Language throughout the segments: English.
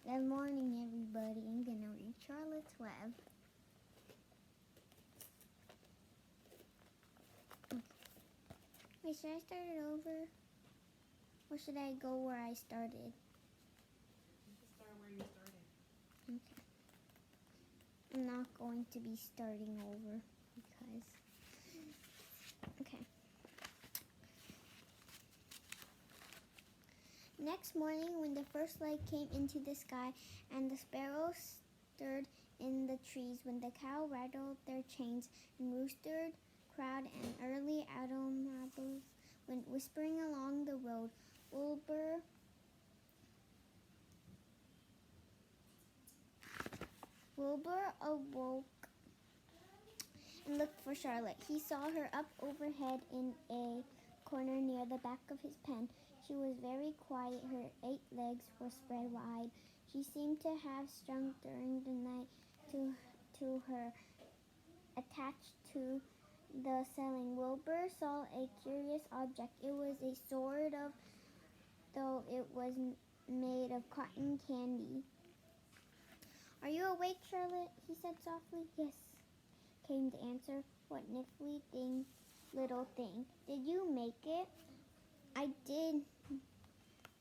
Good morning, everybody. I'm gonna read Charlotte's Web. Wait, should I start it over? Or should I go where I started? You can start where you started. Okay. I'm not going to be starting over because... Okay. Next morning, when the first light came into the sky and the sparrows stirred in the trees, when the cow rattled their chains and roostered crowed and early automobiles went whispering along the road, Wilbur awoke and looked for Charlotte. He saw her up overhead in a corner near the back of his pen. She was very quiet. Her 8 legs were spread wide. She seemed to have strung during the night to her, attached to the ceiling. Wilbur saw a curious object. It was a sort of, though it was made of cotton candy. "Are you awake, Charlotte?" he said softly. "Yes," came the answer. "What niffly little thing. Did you make it?" "I did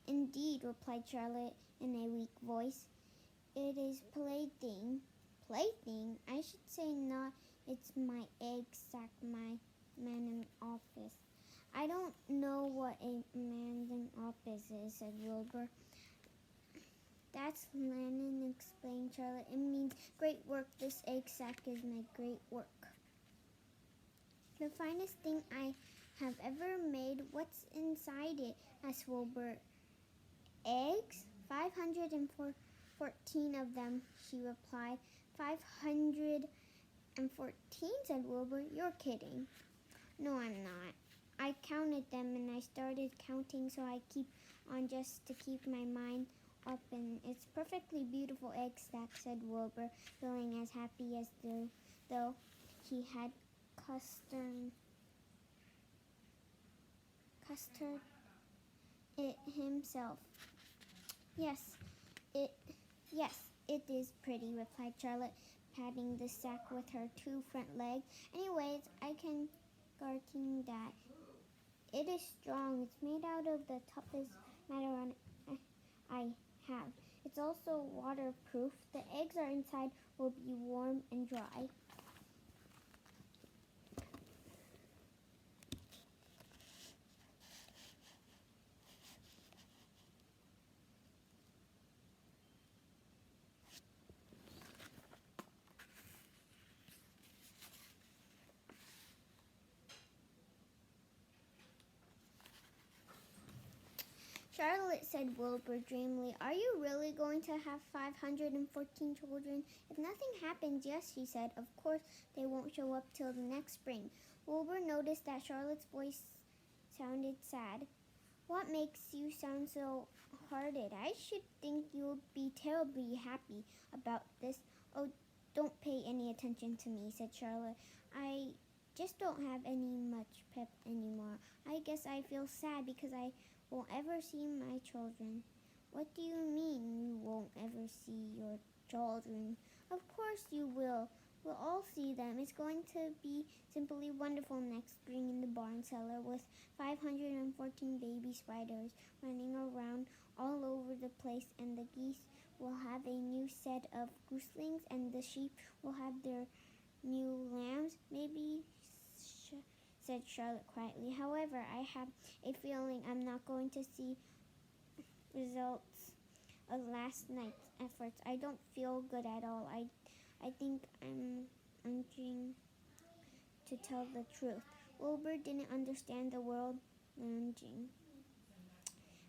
indeed," replied Charlotte in a weak voice. "It is plaything." "Plaything? I should say not. It's my egg sack, my man in office." "I don't know what a man in office is," said Wilbur. "That's Lennon," explained Charlotte. "It means great work. This egg sack is my great work." "The finest thing I have ever made. What's inside it?" asked Wilbur. "Eggs? 514 of them," she replied. 514, said Wilbur. "You're kidding." "No, I'm not. I counted them and I started counting, so I keep on just to keep my mind open. It's perfectly beautiful egg sack," said Wilbur, feeling as happy as though he had custard it himself. Yes, it is pretty," replied Charlotte, patting the sack with her 2 front legs. "Anyways, I can guarantee that. It is strong. It's made out of the toughest matter I have. It's also waterproof. The eggs are inside will be warm and dry." "Charlotte," said Wilbur dreamily, "are you really going to have 514 children?" "If nothing happens, yes," she said. "Of course, they won't show up till the next spring." Wilbur noticed that Charlotte's voice sounded sad. "What makes you sound so hearted? I should think you'll be terribly happy about this." "Oh, don't pay any attention to me," said Charlotte. "I just don't have any much pep anymore. I guess I feel sad because I won't ever see my children." "What do you mean, you won't ever see your children?" "Of course you will. We'll all see them. It's going to be simply wonderful next spring in the barn cellar with 514 baby spiders running around all over the place, and the geese will have a new set of goslings, and the sheep will have their new lambs." "Maybe," said Charlotte quietly. "However, I have a feeling I'm not going to see results of last night's efforts. I don't feel good at all. I think I'm lunging, to tell the truth." Wilbur didn't understand the word lunging,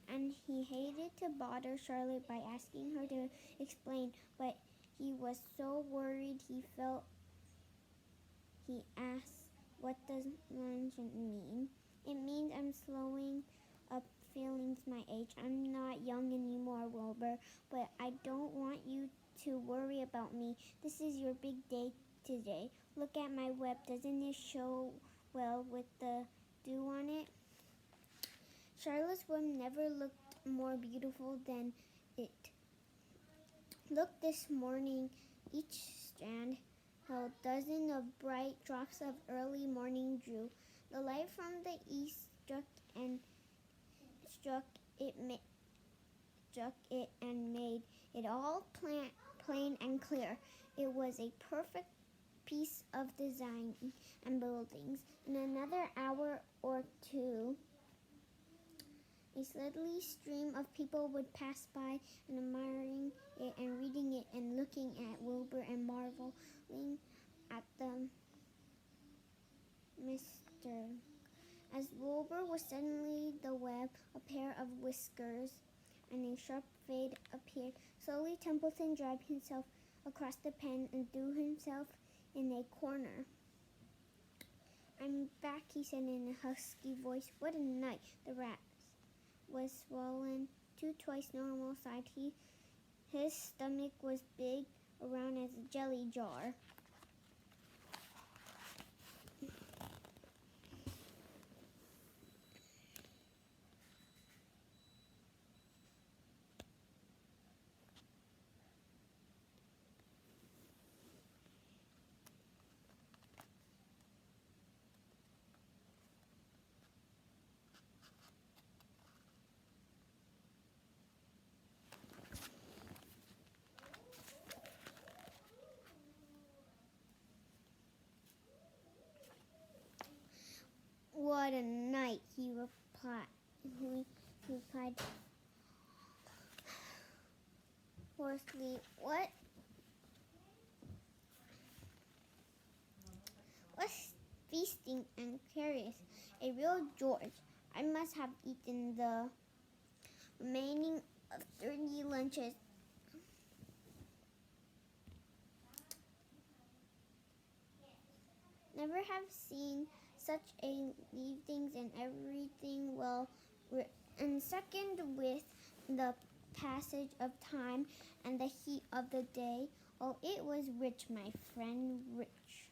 and he hated to bother Charlotte by asking her to explain, but he was so worried he asked, "What does lunging mean?" "It means I'm slowing up feelings my age. I'm not young anymore, Wilbur, but I don't want you to worry about me. This is your big day today. Look at my web. Doesn't it show well with the dew on it?" Charlotte's web never looked more beautiful than it Look, this morning, each strand held dozens of bright drops of early morning dew. The light from the east struck it and made it all plain and clear. It was a perfect piece of design and buildings. In another hour or two, a steady stream of people would pass by and admiring it and reading it and looking at Wilbur and marveling at the mister. As Wilbur was suddenly the web, a pair of whiskers and a sharp fade appeared. Slowly Templeton dragged himself across the pen and threw himself in a corner. "I'm back," he said in a husky voice. "What a night!" The rat was swollen to twice normal size. His stomach was big, around as a jelly jar. "What a night," he replied hoarsely. What's feasting and curious? A real George. I must have eaten the remaining of 30 lunches. Never have seen such a leavings and everything well and second with the passage of time and the heat of the day. Oh, it was rich, my friend, rich."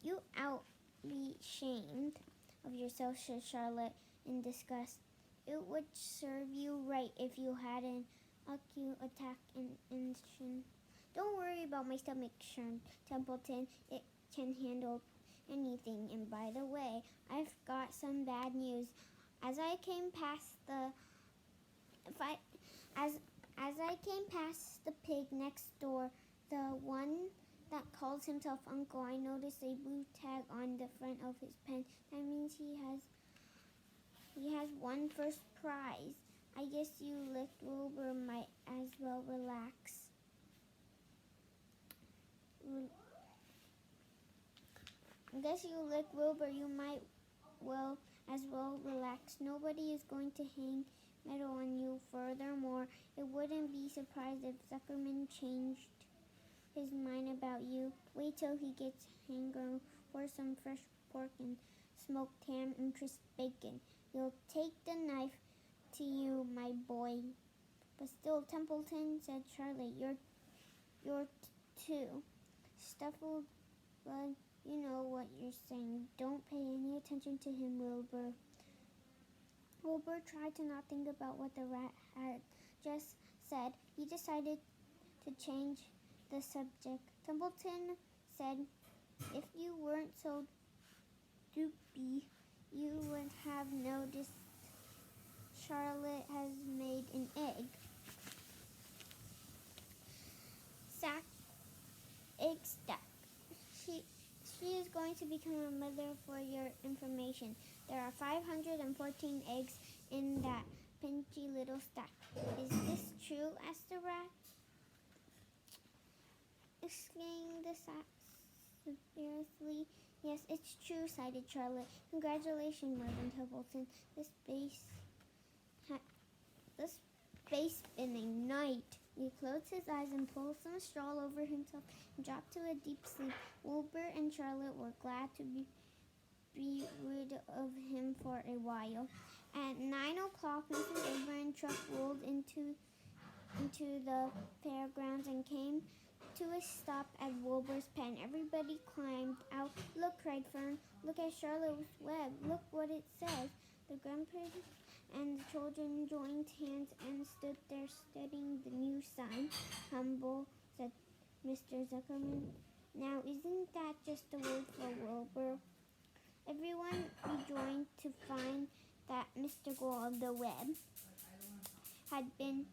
"You ought be ashamed of yourself," said Charlotte in disgust. "It would serve you right if you had an acute attack in instant." "Don't worry about my stomach, Templeton. It can handle anything. And by the way, I've got some bad news. As I came past the pig next door, the one that calls himself Uncle, I noticed a blue tag on the front of his pen. That means he has won first prize. I guess you licked Wilbur might as well relax." "I guess you licked Wilbur, you might as well relax. Nobody is going to hang metal on you. Furthermore, it wouldn't be surprised if Zuckerman changed his mind about you. Wait till he gets hungry for some fresh pork and smoked ham and crisp bacon. You'll take the knife to you, my boy." "But still, Templeton," said Charlotte, you're too stuffled blood. You know what you're saying. Don't pay any attention to him, Wilbur." Wilbur tried to not think about what the rat had just said. He decided to change the subject. Templeton said, "If you weren't so droopy, you would have noticed Charlotte has made an egg stack. She is going to become a mother. For your information, there are 514 eggs in that pinchy little stack." "Is this true?" asked the rat. Exclaimed the sat severely. "Yes, it's true," sighed Charlotte. "Congratulations, Reverend Templeton. This space been a night." He closed his eyes and pulled some straw over himself and dropped to a deep sleep. Wilbur and Charlotte were glad to be rid of him for a while. At 9 o'clock, Mrs. Abrams' truck rolled into the fairgrounds and came to a stop at Wilbur's pen. Everybody climbed out. "Look," cried Fern. "Look at Charlotte's web. Look what it says." The grandparents and the children joined hands and stood there studying the new sign. humble, said Mr. Zuckerman. Now, isn't that just a word for Wilbur? Everyone rejoined to find that Mr. Goal of the Web had been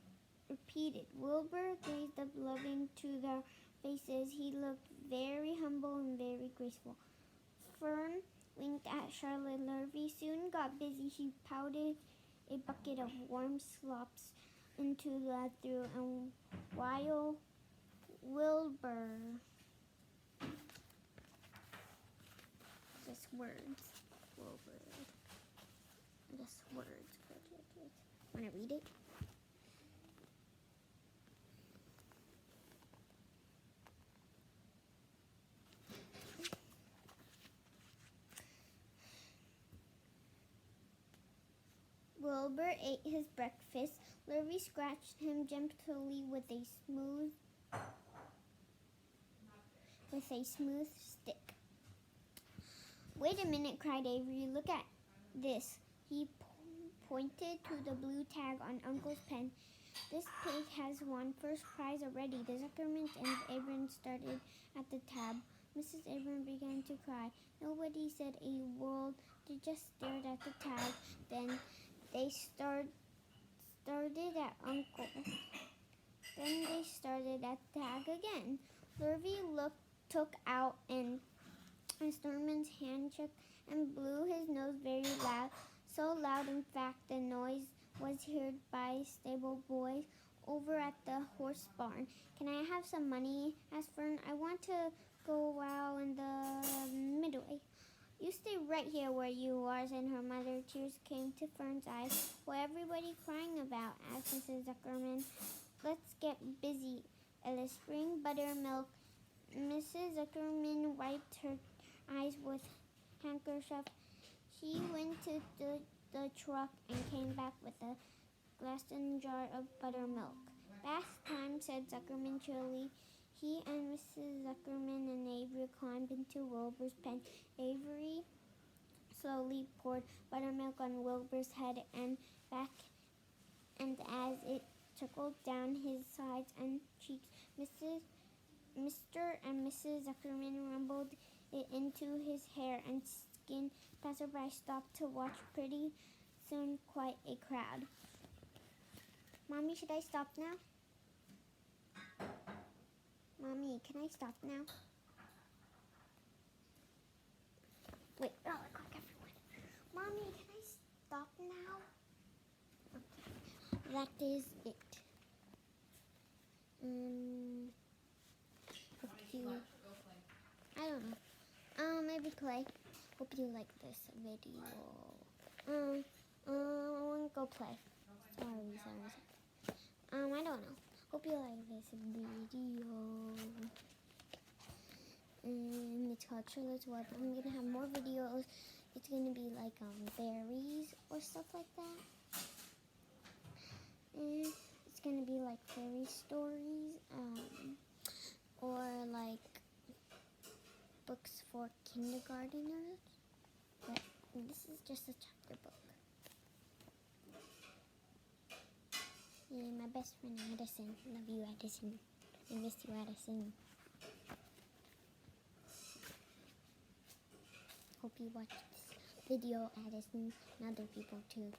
repeated. Wilbur gazed up loving to their faces. He looked very humble and very graceful. Fern winked at Charlotte. Lurvy soon got busy. He pouted a bucket of warm slops into the through, and while Wilbur just words. Wilbur. Just words. Wanna read it? Wilbur ate his breakfast. Lurvy scratched him gently with a smooth stick. Wait a minute, cried Avery. Look at this. He pointed to the blue tag on Uncle's pen. This pig has won first prize already. The Zuckermans and Abram started at the tab. Mrs. Abram began to cry. Nobody said a word. They just stared at the tag. Then they started at Uncle. Then they started at tag again. Lurvy took out an instrument's handshake and blew his nose very loud, so loud in fact the noise was heard by stable boys over at the horse barn. Can I have some money? Asked Fern. I want to go out in the midway. You stay right here where you are, said her mother. Tears came to Fern's eyes. What everybody crying about? Asked Mrs. Zuckerman. Let's get busy, Alice. Bring buttermilk. Mrs. Zuckerman wiped her eyes with handkerchief. She went to the truck and came back with a glass and jar of buttermilk. Bath time, said Zuckerman cheerily. He and Mrs. Zuckerman and Avery climbed into Wilbur's pen. Avery slowly poured buttermilk on Wilbur's head and back, and as it trickled down his sides and cheeks, Mr. and Mrs. Zuckerman rumbled it into his hair and skin. Passerby stopped to watch. Pretty soon, quite a crowd. Mommy, should I stop now? Mommy, can I stop now? Wait, really quick, everyone. Mommy, can I stop now? Okay, that is it. I don't know. Maybe play. Hope you like this video. Go play. Sorry. I don't know. Hope you like this video. It's called Charlotte's Web. I'm gonna have more videos. It's gonna be like berries or stuff like that. It's gonna be like fairy stories, or like books for kindergarteners. But this is just a chapter book. Yeah, my best friend Addison. Love you, Addison. I miss you, Addison. Hope you watch this video, Addison, and other people too.